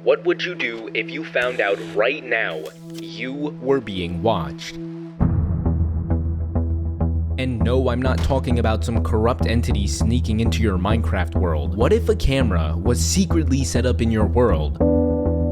What would you do if you found out right now you were being watched? And no, I'm not talking about some corrupt entity sneaking into your Minecraft world. What if a camera was secretly set up in your world?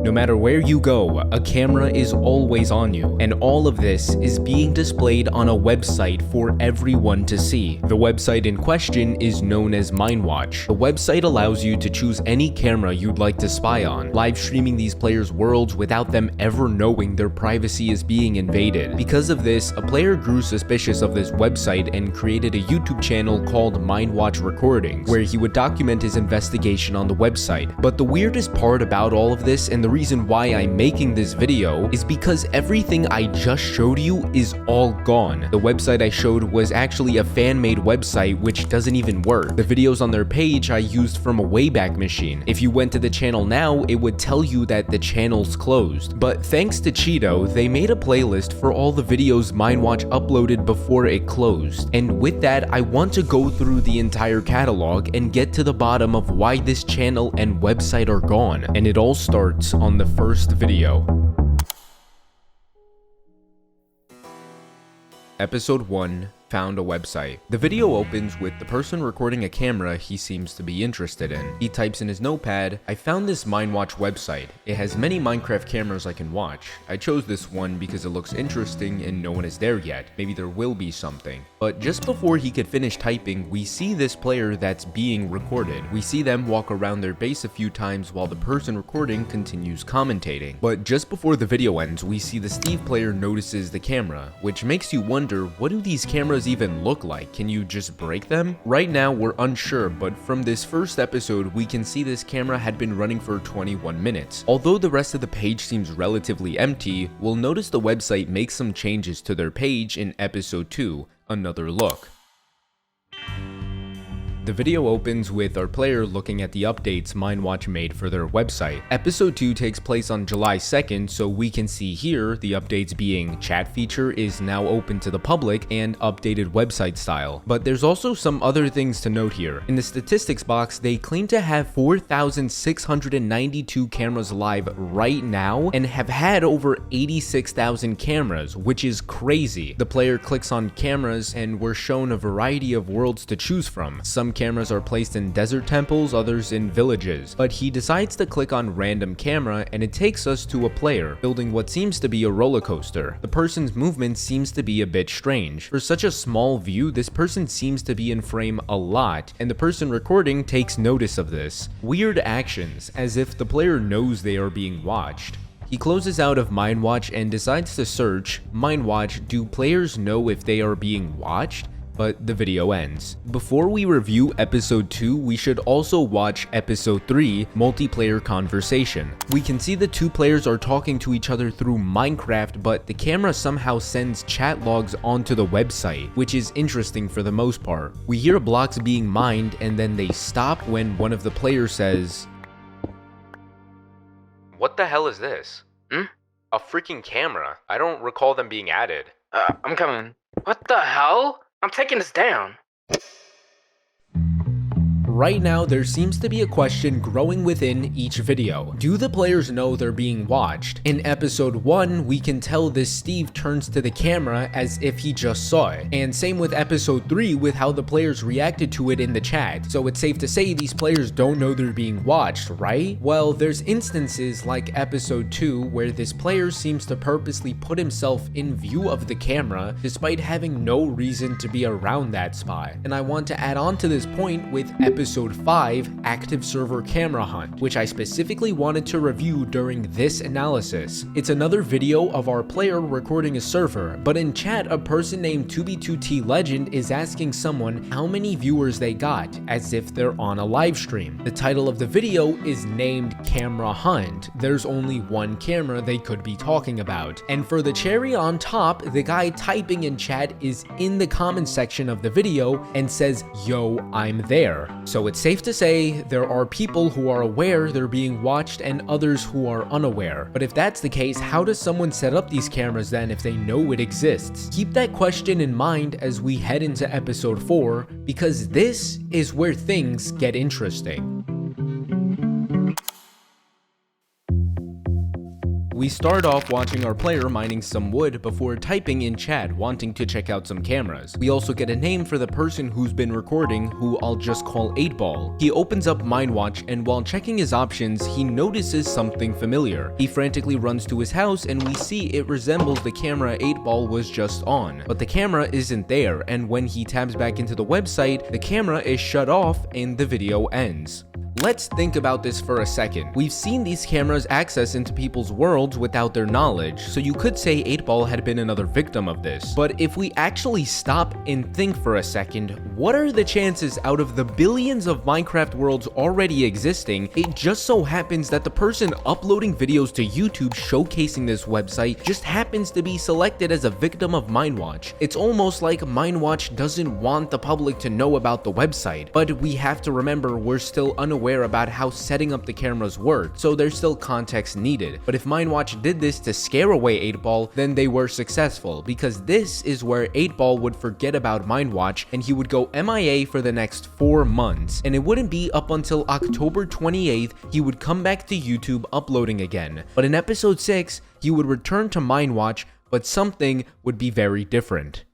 No matter where you go, a camera is always on you, and all of this is being displayed on a website for everyone to see. The website in question is known as Minewatch. The website allows you to choose any camera you'd like to spy on, live streaming these players' worlds without them ever knowing their privacy is being invaded. Because of this, a player grew suspicious of this website and created a YouTube channel called Minewatch Recordings, where he would document his investigation on the website. But the weirdest part about all of this, and the reason why I'm making this video, is because everything I just showed you is all gone. The website I showed was actually a fan-made website which doesn't even work. The videos on their page I used from a Wayback Machine. If you went to the channel now, it would tell you that the channel's closed. But thanks to Cheeto, they made a playlist for all the videos Minewatch uploaded before it closed. And with that, I want to go through the entire catalog and get to the bottom of why this channel and website are gone. And it all starts on the first video. Episode 1, found a website. The video opens with the person recording a camera he seems to be interested in. He types in his notepad, "I found this Minewatch website. It has many Minecraft cameras I can watch. I chose this one because it looks interesting and no one is there yet. Maybe there will be something." But just before he could finish typing, we see this player that's being recorded. We see them walk around their base a few times while the person recording continues commentating. But just before the video ends, we see the Steve player notices the camera, which makes you wonder, what do these cameras even look like? Can you just break them? Right now we're unsure, but from this first episode we can see this camera had been running for 21 minutes. Although the rest of the page seems relatively empty, we'll notice the website makes some changes to their page in episode 2, Another Look. The video opens with our player looking at the updates Minewatch made for their website. Episode 2 takes place on July 2nd, so we can see here the updates being chat feature is now open to the public and updated website style. But there's also some other things to note here. In the statistics box, they claim to have 4,692 cameras live right now and have had over 86,000 cameras, which is crazy. The player clicks on cameras and we're shown a variety of worlds to choose from. Some cameras are placed in desert temples, others in villages, but he decides to click on random camera and it takes us to a player building what seems to be a roller coaster. The person's movement seems to be a bit strange. For such a small view, this person seems to be in frame a lot, and the person recording takes notice of this. Weird actions, as if the player knows they are being watched. He closes out of Minewatch and decides to search, "Minewatch, do players know if they are being watched?" But the video ends. Before we review episode 2, we should also watch episode 3, Multiplayer Conversation. We can see the two players are talking to each other through Minecraft, but the camera somehow sends chat logs onto the website, which is interesting for the most part. We hear blocks being mined and then they stop when one of the players says, "What the hell is this?" A freaking camera. I don't recall them being added. I'm coming. What the hell? I'm taking this down. Right now, there seems to be a question growing within each video. Do the players know they're being watched? In episode 1, we can tell this Steve turns to the camera as if he just saw it. And same with episode 3 with how the players reacted to it in the chat. So it's safe to say these players don't know they're being watched, right? Well, there's instances like episode 2 where this player seems to purposely put himself in view of the camera despite having no reason to be around that spot. And I want to add on to this point with episode 5, Active Server Camera Hunt, which I specifically wanted to review during this analysis. It's another video of our player recording a server, but in chat a person named 2b2t Legend is asking someone how many viewers they got, as if they're on a live stream. The title of the video is named Camera Hunt. There's only one camera they could be talking about. And for the cherry on top, the guy typing in chat is in the comment section of the video and says, "Yo, I'm there." So it's safe to say there are people who are aware they're being watched and others who are unaware. But if that's the case, how does someone set up these cameras then if they know it exists? Keep that question in mind as we head into episode 4, because this is where things get interesting. We start off watching our player mining some wood before typing in chat wanting to check out some cameras. We also get a name for the person who's been recording, who I'll just call 8ball. He opens up Minewatch, and while checking his options, he notices something familiar. He frantically runs to his house, and we see it resembles the camera 8ball was just on. But the camera isn't there, and when he tabs back into the website, the camera is shut off and the video ends. Let's think about this for a second. We've seen these cameras access into people's worlds without their knowledge, so you could say 8ball had been another victim of this. But if we actually stop and think for a second, what are the chances out of the billions of Minecraft worlds already existing, it just so happens that the person uploading videos to YouTube showcasing this website just happens to be selected as a victim of Minewatch? It's almost like Minewatch doesn't want the public to know about the website, but we have to remember we're still unaware about how setting up the cameras work, so there's still context needed. But if Minewatch did this to scare away 8ball, then they were successful, because this is where 8ball would forget about Minewatch and he would go MIA for the next 4 months, and it wouldn't be up until October 28th he would come back to YouTube uploading again. But in episode 6, he would return to Minewatch, but something would be very different.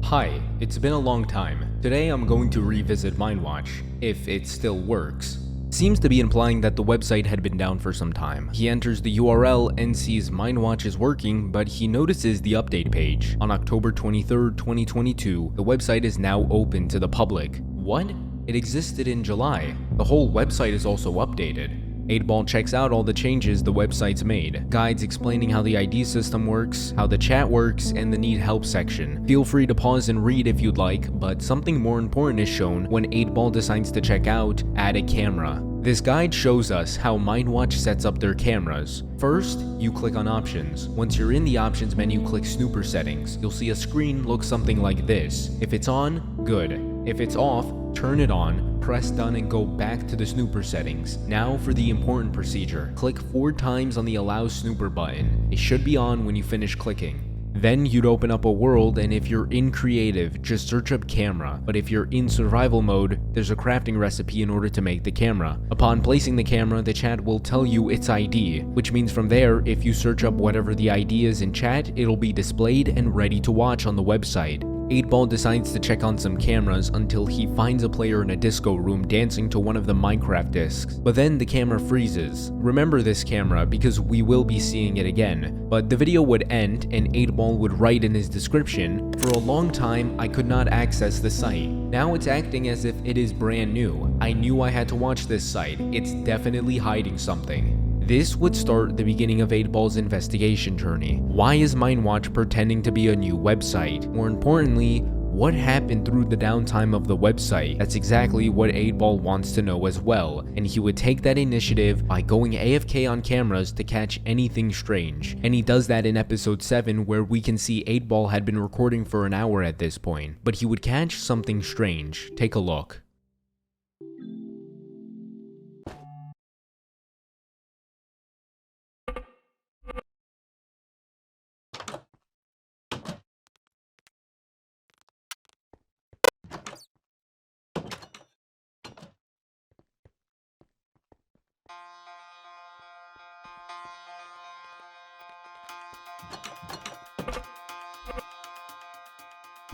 Hi, it's been a long time. Today I'm going to revisit Minewatch, if it still works. Seems to be implying that the website had been down for some time. He enters the URL and sees Minewatch is working, but he notices the update page. On October 23rd, 2022, the website is now open to the public. What? It existed in July. The whole website is also updated. 8ball checks out all the changes the website's made. Guides explaining how the ID system works, how the chat works, and the need help section. Feel free to pause and read if you'd like, but something more important is shown when 8ball decides to check out add a camera. This guide shows us how Minewatch sets up their cameras. First, you click on options. Once you're in the options menu, click snooper settings. You'll see a screen look something like this. If it's on, good. If it's off, turn it on, press done and go back to the snooper settings. Now for the important procedure. Click 4 times on the allow snooper button. It should be on when you finish clicking. Then you'd open up a world, and if you're in creative, just search up camera. But if you're in survival mode, there's a crafting recipe in order to make the camera. Upon placing the camera, the chat will tell you its ID, which means from there, if you search up whatever the ID is in chat, it'll be displayed and ready to watch on the website. 8ball decides to check on some cameras until he finds a player in a disco room dancing to one of the Minecraft discs. But then the camera freezes. Remember this camera because we will be seeing it again. But the video would end and 8ball would write in his description, "For a long time, I could not access the site. Now it's acting as if it is brand new. I knew I had to watch this site. It's definitely hiding something." This would start the beginning of 8ball's investigation journey. Why is Minewatch pretending to be a new website? More importantly, what happened through the downtime of the website? That's exactly what 8ball wants to know as well, and he would take that initiative by going AFK on cameras to catch anything strange. And he does that in episode 7, where we can see 8ball had been recording for an hour at this point, but he would catch something strange. Take a look.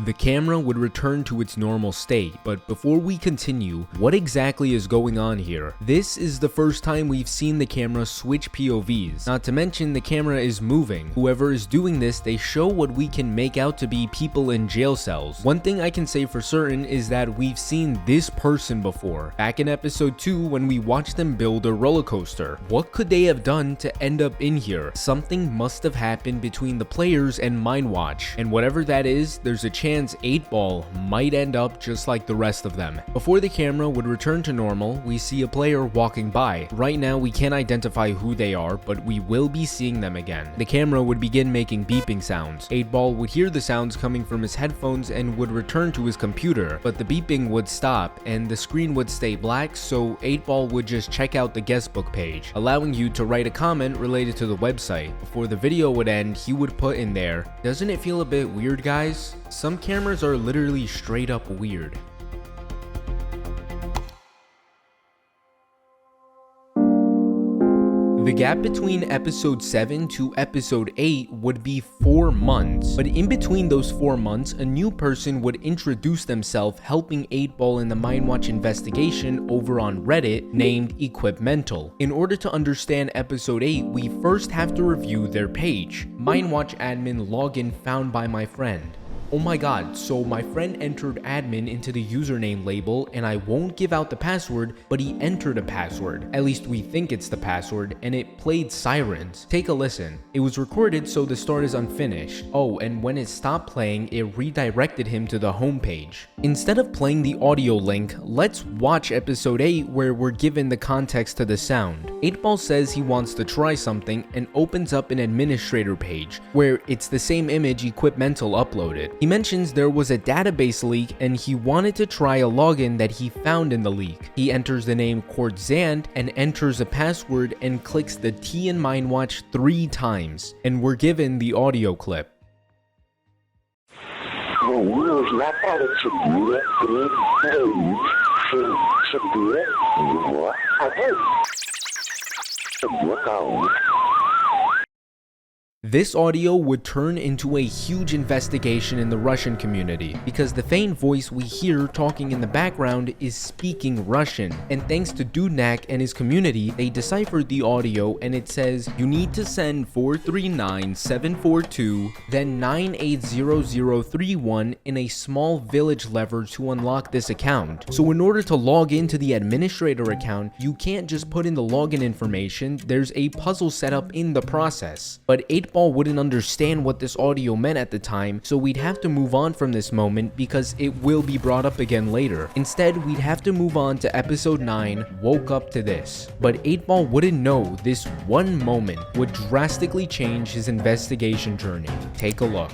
The camera would return to its normal state, but before we continue, what exactly is going on here? This is the first time we've seen the camera switch POVs. Not to mention the camera is moving. Whoever is doing this, they show what we can make out to be people in jail cells. One thing I can say for certain is that we've seen this person before. Back in episode 2 when we watched them build a roller coaster. What could they have done to end up in here? Something must have happened between the players and Minewatch, and whatever that is, there's a chance 8ball might end up just like the rest of them. Before the camera would return to normal, we see a player walking by. Right now we can't identify who they are, but we will be seeing them again. The camera would begin making beeping sounds. 8ball would hear the sounds coming from his headphones and would return to his computer, but the beeping would stop and the screen would stay black, so 8ball would just check out the guestbook page, allowing you to write a comment related to the website. Before the video would end, he would put in there, "Doesn't it feel a bit weird, guys? Some cameras are literally straight up weird." The gap between episode 7 to episode 8 would be 4 months, but in between those 4 months, a new person would introduce themselves helping 8ball in the Minewatch investigation over on Reddit named Equipmental. In order to understand episode 8, we first have to review their page. Minewatch admin login found by my friend. Oh my god, so my friend entered admin into the username label, and I won't give out the password, but he entered a password. At least we think it's the password, and it played sirens. Take a listen. It was recorded, so the start is unfinished. Oh, and when it stopped playing, it redirected him to the homepage. Instead of playing the audio link, let's watch episode 8 where we're given the context to the sound. 8ball says he wants to try something and opens up an administrator page, where it's the same image Equipmental uploaded. He mentions there was a database leak and he wanted to try a login that he found in the leak. He enters the name Kordzand and enters a password and clicks the T in Minewatch 3 times, and we're given the audio clip. This audio would turn into a huge investigation in the Russian community, because the faint voice we hear talking in the background is speaking Russian, and thanks to Dudnak and his community, they deciphered the audio and it says, you need to send 439-742, then 980031 in a small village lever to unlock this account. So in order to log into the administrator account, you can't just put in the login information, there's a puzzle set up in the process. But 8ball wouldn't understand what this audio meant at the time, so we'd have to move on from this moment because it will be brought up again later. Instead, we'd have to move on to episode 9, Woke Up to This. But 8ball wouldn't know this one moment would drastically change his investigation journey. Take a look.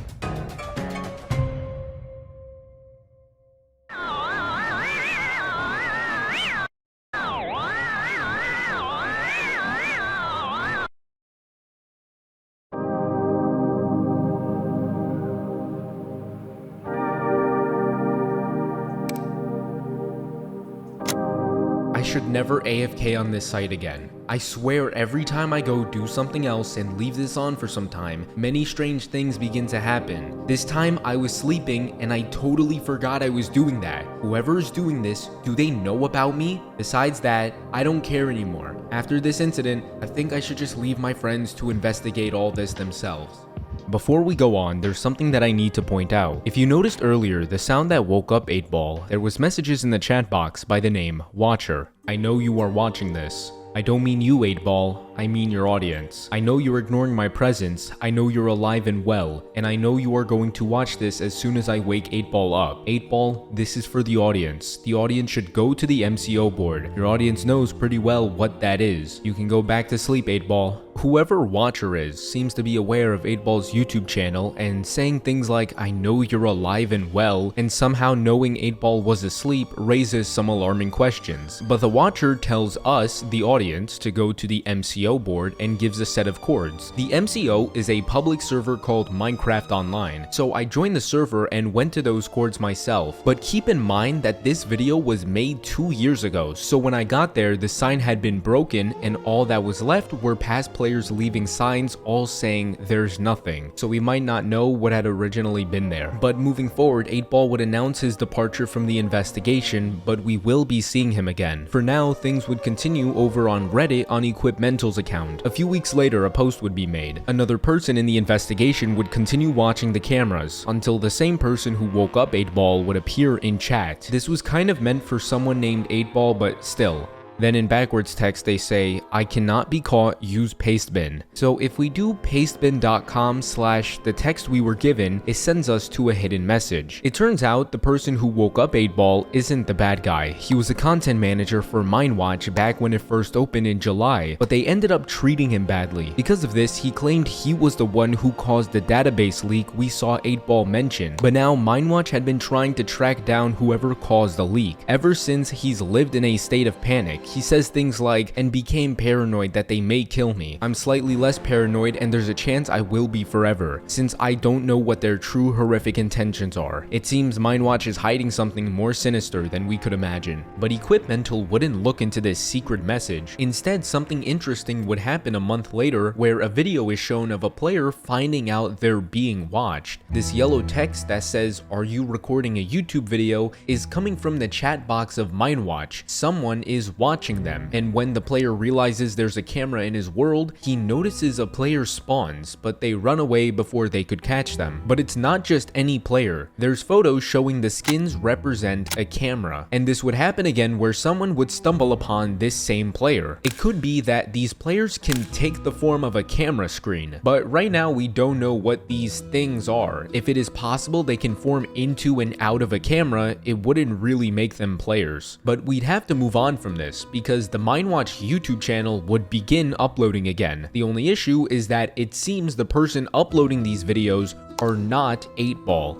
I should never AFK on this site again. I swear every time I go do something else and leave this on for some time, many strange things begin to happen. This time I was sleeping and I totally forgot I was doing that. Whoever is doing this, do they know about me? Besides that, I don't care anymore. After this incident, I think I should just leave my friends to investigate all this themselves. Before we go on, there's something that I need to point out. If you noticed earlier, the sound that woke up 8ball, there was messages in the chat box by the name Watcher. I know you are watching this. I don't mean you, 8ball, I mean your audience. I know you're ignoring my presence, I know you're alive and well, and I know you are going to watch this as soon as I wake 8ball up. 8ball, this is for the audience. The audience should go to the MCO board. Your audience knows pretty well what that is. You can go back to sleep, 8ball. Whoever Watcher is seems to be aware of 8ball's YouTube channel and saying things like, I know you're alive and well, and somehow knowing 8ball was asleep raises some alarming questions. But the Watcher tells us, the audience, to go to the MCO board and gives a set of chords. The MCO is a public server called Minecraft Online, so I joined the server and went to those chords myself. But keep in mind that this video was made 2 years ago, so when I got there, the sign had been broken and all that was left were past players leaving signs all saying there's nothing, so we might not know what had originally been there. But moving forward, 8ball would announce his departure from the investigation, but we will be seeing him again. For now, things would continue over on Reddit on Equipmental's account. A few weeks later, a post would be made. Another person in the investigation would continue watching the cameras until the same person who woke up 8ball would appear in chat. This was kind of meant for someone named 8ball, but still. Then in backwards text they say, I cannot be caught, use pastebin. So if we do pastebin.com/ the text we were given, it sends us to a hidden message. It turns out the person who woke up 8ball isn't the bad guy. He was a content manager for Minewatch back when it first opened in July, but they ended up treating him badly. Because of this, he claimed he was the one who caused the database leak we saw 8ball mention. But now Minewatch had been trying to track down whoever caused the leak. Ever since, he's lived in a state of panic. He says things like, "and became paranoid that they may kill me. I'm slightly less paranoid and there's a chance I will be forever, since I don't know what their true horrific intentions are. It seems Minewatch is hiding something more sinister than we could imagine." But Equipmental wouldn't look into this secret message. Instead, something interesting would happen a month later where a video is shown of a player finding out they're being watched. This yellow text that says, "Are you recording a YouTube video?" is coming from the chat box of Minewatch. Someone is watching them, and when the player realizes there's a camera in his world, he notices a player spawns, but they run away before they could catch them. But it's not just any player. There's photos showing the skins represent a camera, and this would happen again where someone would stumble upon this same player. It could be that these players can take the form of a camera screen, but right now we don't know what these things are. If it is possible they can form into and out of a camera, it wouldn't really make them players. But we'd have to move on from this because the Minewatch YouTube channel would begin uploading again. The only issue is that it seems the person uploading these videos are not 8ball.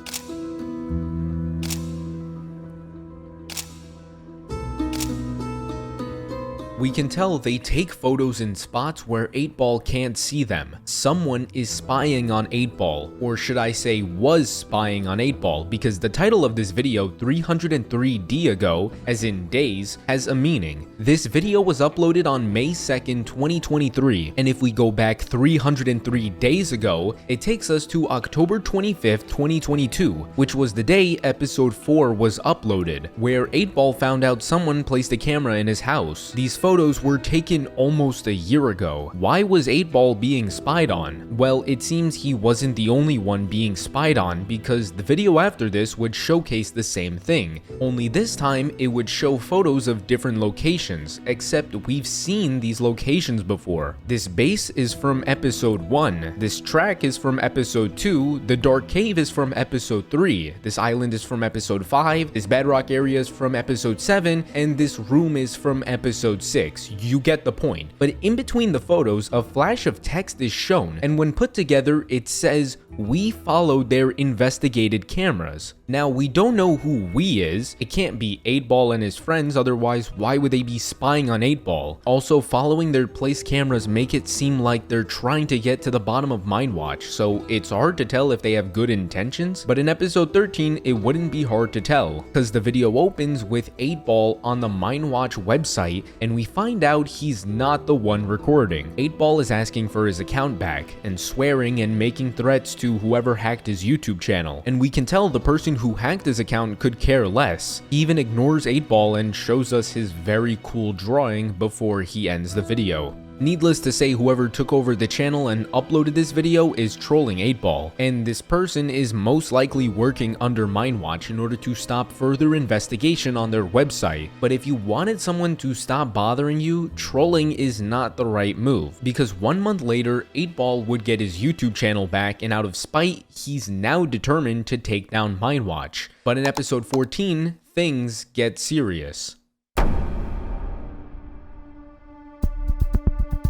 We can tell they take photos in spots where 8ball can't see them. Someone is spying on 8ball, or should I say was spying on 8ball, because the title of this video, 303D ago, as in days, has a meaning. This video was uploaded on May 2nd, 2023, and if we go back 303 days ago, it takes us to October 25th, 2022, which was the day episode 4 was uploaded, where 8ball found out someone placed a camera in his house. These photos were taken almost a year ago. Why was 8ball being spied on? Well, it seems he wasn't the only one being spied on, because the video after this would showcase the same thing, only this time it would show photos of different locations, except we've seen these locations before. This base is from episode 1, this track is from episode 2, the dark cave is from episode 3, this island is from episode 5, this bedrock area is from episode 7, and this room is from episode 6. You get the point. But in between the photos, a flash of text is shown, and when put together, it says, "We followed their investigated cameras." Now, we don't know who "we" is. It can't be 8ball and his friends, otherwise why would they be spying on 8ball? Also, following their placed cameras make it seem like they're trying to get to the bottom of Minewatch, so it's hard to tell if they have good intentions. But in episode 13, it wouldn't be hard to tell, because the video opens with 8ball on the Minewatch website, and we find out he's not the one recording. 8ball is asking for his account back, and swearing and making threats to whoever hacked his YouTube channel, and we can tell the person who hacked his account could care less. He even ignores 8ball and shows us his very cool drawing before he ends the video. Needless to say, whoever took over the channel and uploaded this video is trolling 8ball, and this person is most likely working under Minewatch in order to stop further investigation on their website. But if you wanted someone to stop bothering you, trolling is not the right move, because 1 month later, 8ball would get his YouTube channel back, and out of spite, he's now determined to take down Minewatch. But in episode 14, things get serious.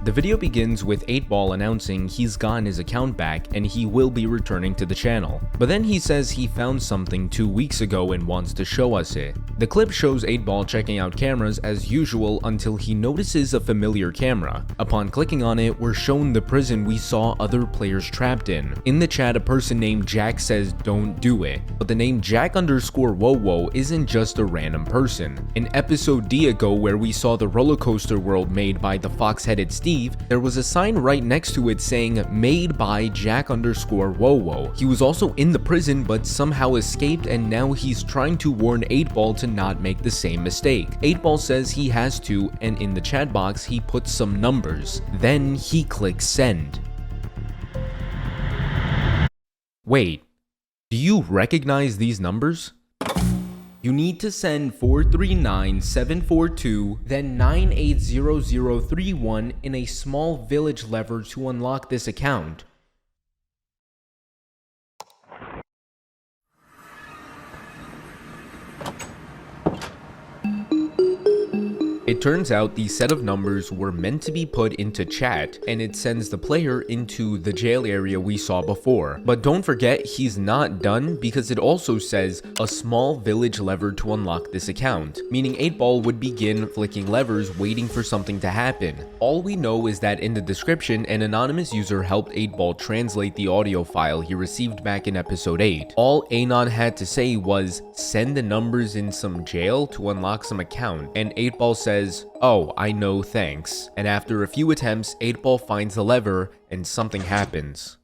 The video begins with 8ball announcing he's gotten his account back and he will be returning to the channel. But then he says he found something 2 weeks ago and wants to show us it. The clip shows 8ball checking out cameras as usual until he notices a familiar camera. Upon clicking on it, we're shown the prison we saw other players trapped in. In the chat, a person named Jack says don't do it, but the name Jack_WoWo isn't just a random person. In episode D ago, where we saw the roller coaster world made by the fox-headed Steve, there was a sign right next to it saying made by Jack_WoWo. He was also in the prison but somehow escaped, and now he's trying to warn 8ball to not make the same mistake. 8ball says he has to, and in the chat box he puts some numbers. Then he clicks send. Wait, do you recognize these numbers? You need to send 439742, then 980031 in a small village lever to unlock this account. It turns out the set of numbers were meant to be put into chat, and it sends the player into the jail area we saw before. But don't forget, he's not done, because it also says a small village lever to unlock this account, meaning 8ball would begin flicking levers waiting for something to happen. All we know is that in the description, an anonymous user helped 8ball translate the audio file he received back in episode 8. All Anon had to say was, send the numbers in some jail to unlock some account, and 8ball says, oh, I know, thanks. And after a few attempts, 8ball finds the lever and something happens.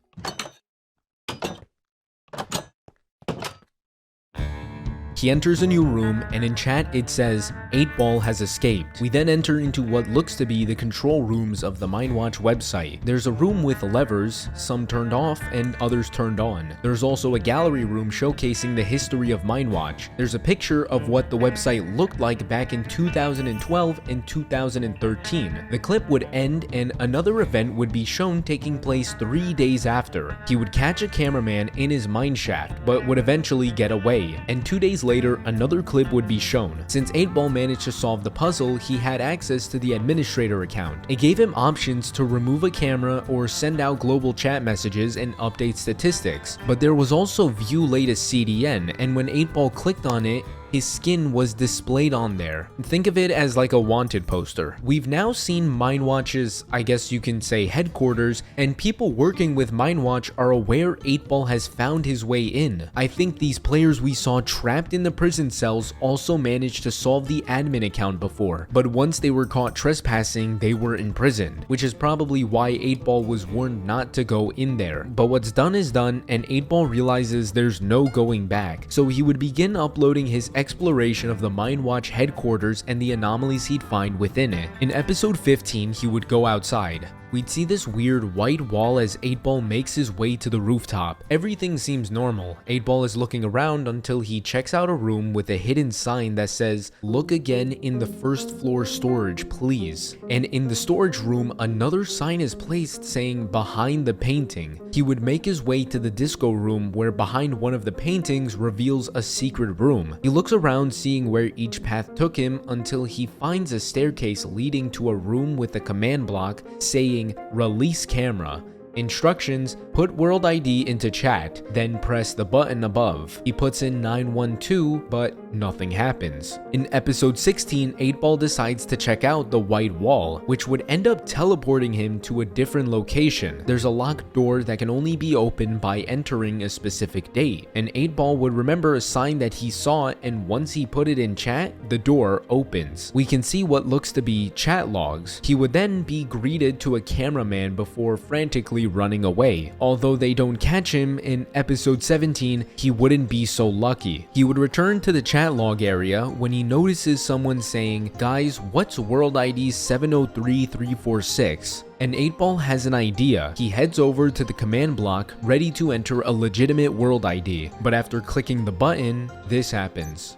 He enters a new room, and in chat it says, 8ball has escaped. We then enter into what looks to be the control rooms of the Minewatch website. There's a room with levers, some turned off and others turned on. There's also a gallery room showcasing the history of Minewatch. There's a picture of what the website looked like back in 2012 and 2013. The clip would end and another event would be shown taking place 3 days after. He would catch a cameraman in his mineshaft, but would eventually get away, and 2 days later, another clip would be shown. Since 8ball managed to solve the puzzle, he had access to the administrator account. It gave him options to remove a camera or send out global chat messages and update statistics. But there was also view latest CDN, and when 8ball clicked on it, his skin was displayed on there. Think of it as like a wanted poster. We've now seen Minewatch's, I guess you can say, headquarters, and people working with Minewatch are aware 8ball has found his way in. I think these players we saw trapped in the prison cells also managed to solve the admin account before, but once they were caught trespassing, they were imprisoned, which is probably why 8ball was warned not to go in there. But what's done is done, and 8ball realizes there's no going back, so he would begin uploading his exploration of the Minewatch headquarters and the anomalies he'd find within it. In episode 15, he would go outside. We'd see this weird white wall as 8ball makes his way to the rooftop. Everything seems normal. 8ball is looking around until he checks out a room with a hidden sign that says, look again in the first floor storage, please. And in the storage room, another sign is placed saying, behind the painting. He would make his way to the disco room where behind one of the paintings reveals a secret room. He looks around seeing where each path took him until he finds a staircase leading to a room with a command block saying, release camera. Instructions, put world ID into chat, then press the button above. He puts in 912, but nothing happens. In episode 16, 8ball decides to check out the white wall, which would end up teleporting him to a different location. There's a locked door that can only be opened by entering a specific date, and 8ball would remember a sign that he saw, and once he put it in chat, the door opens. We can see what looks to be chat logs. He would then be greeted to a cameraman before frantically running away. Although they don't catch him in episode 17, he wouldn't be so lucky. He would return to the chat log area when he notices someone saying, guys, what's world ID 703346? And 8ball has an idea. He heads over to the command block, ready to enter a legitimate world ID. But after clicking the button, this happens.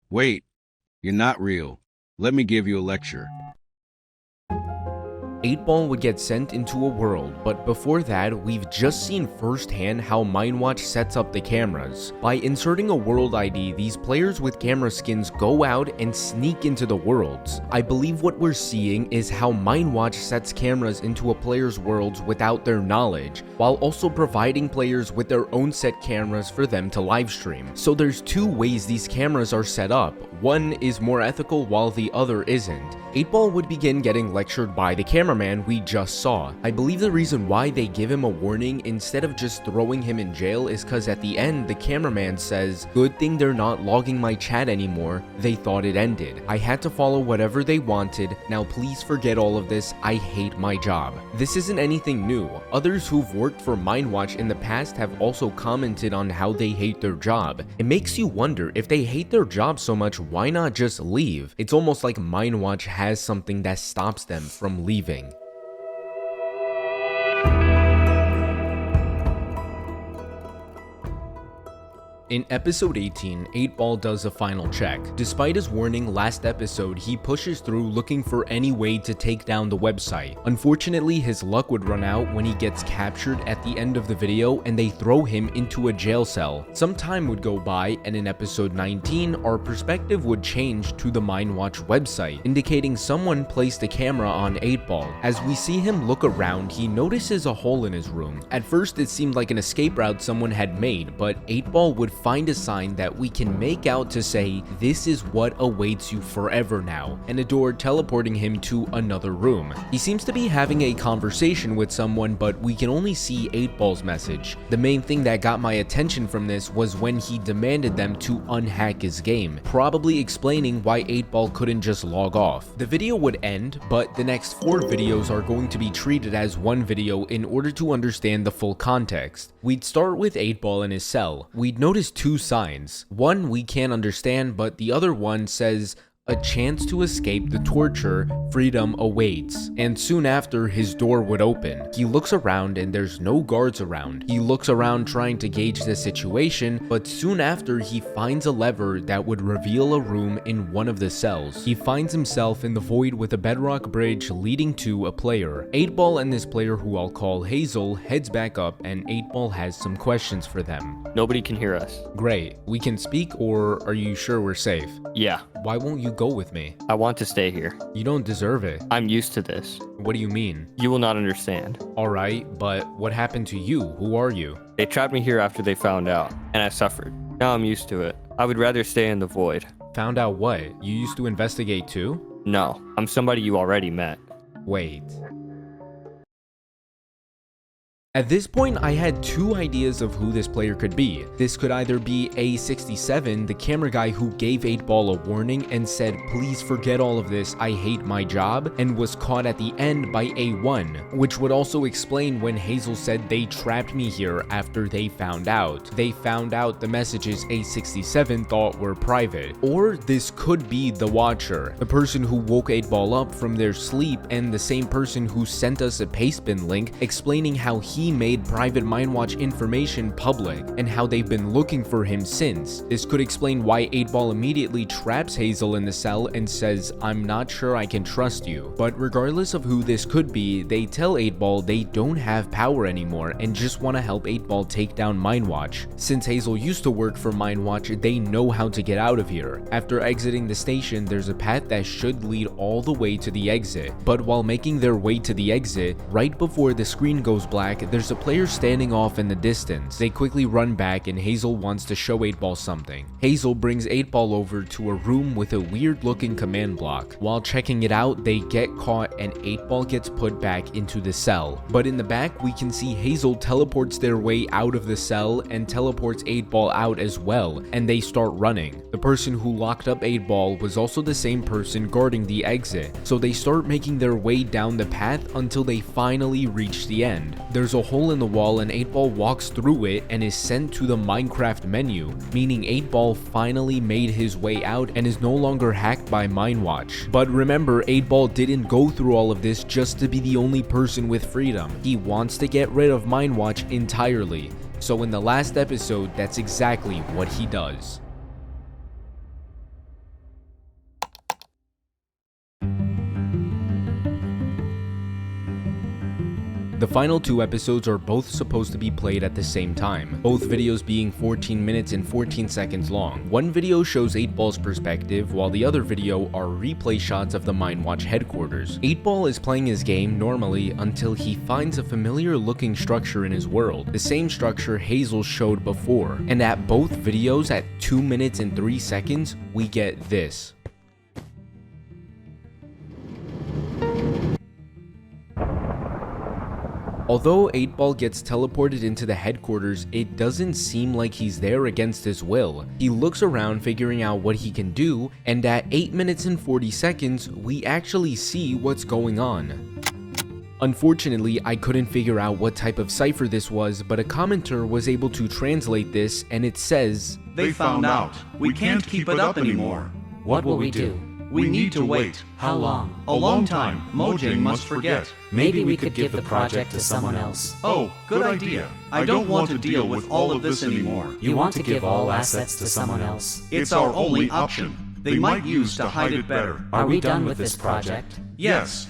Wait, you're not real. Let me give you a lecture. 8ball would get sent into a world, but before that, we've just seen firsthand how Minewatch sets up the cameras. By inserting a world ID, these players with camera skins go out and sneak into the worlds. I believe what we're seeing is how Minewatch sets cameras into a player's worlds without their knowledge, while also providing players with their own set cameras for them to livestream. So there's two ways these cameras are set up. One is more ethical while the other isn't. 8ball would begin getting lectured by the cameraman we just saw. I believe the reason why they give him a warning instead of just throwing him in jail is cause at the end the cameraman says, good thing they're not logging my chat anymore, they thought it ended. I had to follow whatever they wanted, now please forget all of this, I hate my job. This isn't anything new. Others who've worked for Minewatch in the past have also commented on how they hate their job. It makes you wonder, if they hate their job so much, why not just leave? It's almost like Minewatch has something that stops them from leaving. In episode 18, 8-Ball does a final check. Despite his warning last episode, he pushes through looking for any way to take down the website. Unfortunately, his luck would run out when he gets captured at the end of the video and they throw him into a jail cell. Some time would go by, and in episode 19, our perspective would change to the Minewatch website, indicating someone placed a camera on 8-Ball. As we see him look around, he notices a hole in his room. At first, it seemed like an escape route someone had made, but 8-Ball would find a sign that we can make out to say, "This is what awaits you forever now," and a door teleporting him to another room. He seems to be having a conversation with someone, but we can only see 8-Ball's message. The main thing that got my attention from this was when he demanded them to unhack his game, probably explaining why 8-Ball couldn't just log off. The video would end, but the next 4 videos are going to be treated as one video in order to understand the full context. We'd start with 8-Ball in his cell. We'd notice 2 signs. One we can't understand, but the other one says, "A chance to escape the torture, freedom awaits." And soon after, his door would open. He looks around and there's no guards around. He looks around trying to gauge the situation, but soon after he finds a lever that would reveal a room in one of the cells. He finds himself in the void with a bedrock bridge leading to a player. 8-Ball and this player, who I'll call Hazel, heads back up, and 8-Ball has some questions for them. Nobody can hear us. Great. We can speak, or are you sure we're safe? Yeah, Why won't you go with me? I want to stay here. You don't deserve it. I'm used to this. What do you mean? You will not understand. Alright, but what happened to you? Who are you? They trapped me here after they found out, and I suffered. Now I'm used to it. I would rather stay in the void. Found out what? You used to investigate too? No, I'm somebody you already met. Wait. At this point, I had 2 ideas of who this player could be. This could either be A67, the camera guy who gave 8-Ball a warning and said, "Please forget all of this, I hate my job," and was caught at the end by A1, which would also explain when Hazel said they trapped me here after they found out. They found out the messages A67 thought were private. Or this could be the Watcher, the person who woke 8-Ball up from their sleep, and the same person who sent us a pastebin link explaining how he made private Minewatch information public and how they've been looking for him since. This could explain why 8-Ball immediately traps Hazel in the cell and says, "I'm not sure I can trust you." But regardless of who this could be, they tell 8-Ball they don't have power anymore and just want to help 8-Ball take down Minewatch. Since Hazel used to work for Minewatch, they know how to get out of here. After exiting the station, there's a path that should lead all the way to the exit. But while making their way to the exit, right before the screen goes black, there's a player standing off in the distance. They quickly run back and Hazel wants to show 8-Ball something. Hazel brings 8-Ball over to a room with a weird looking command block. While checking it out, they get caught and 8-Ball gets put back into the cell. But in the back, we can see Hazel teleports their way out of the cell and teleports 8-Ball out as well, and they start running. The person who locked up 8-Ball was also the same person guarding the exit, so they start making their way down the path until they finally reach the end. There's a hole in the wall and 8-Ball walks through it and is sent to the Minecraft menu, meaning 8-Ball finally made his way out and is no longer hacked by Minewatch. But remember, 8-Ball didn't go through all of this just to be the only person with freedom. He wants to get rid of Minewatch entirely. So in the last episode, that's exactly what he does. The final 2 episodes are both supposed to be played at the same time, both videos being 14 minutes and 14 seconds long. One video shows 8-Ball's perspective, while the other video are replay shots of the Minewatch headquarters. 8-Ball is playing his game normally until he finds a familiar looking structure in his world, the same structure Hazel showed before, and at both videos at 2 minutes and 3 seconds, we get this. Although 8-Ball gets teleported into the headquarters, it doesn't seem like he's there against his will. He looks around figuring out what he can do, and at 8 minutes and 40 seconds, we actually see what's going on. Unfortunately, I couldn't figure out what type of cipher this was, but a commenter was able to translate this, and it says, "They found out. We can't keep it up anymore. What will we do? We need to wait. How long? A long time. Mojang must forget. Maybe we could give the project to someone else. Oh, good idea. I don't want to deal with all of this anymore. You want to give all assets to someone else? It's our only option. They might use to hide it better. Are we done with this project? Yes.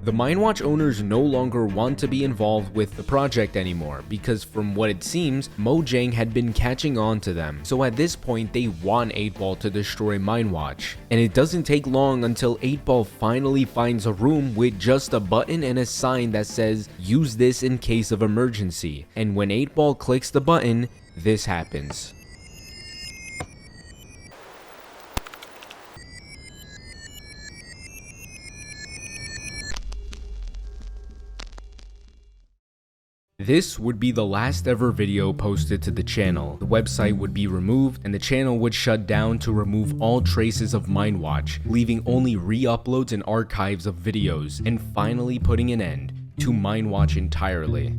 The Minewatch owners no longer want to be involved with the project anymore because from what it seems, Mojang had been catching on to them. So at this point, they want 8-Ball to destroy Minewatch. And it doesn't take long until 8-Ball finally finds a room with just a button and a sign that says, "Use this in case of emergency." And when 8-Ball clicks the button, this happens. This would be the last ever video posted to the channel. The website would be removed and the channel would shut down to remove all traces of Minewatch, leaving only re-uploads and archives of videos, and finally putting an end to Minewatch entirely.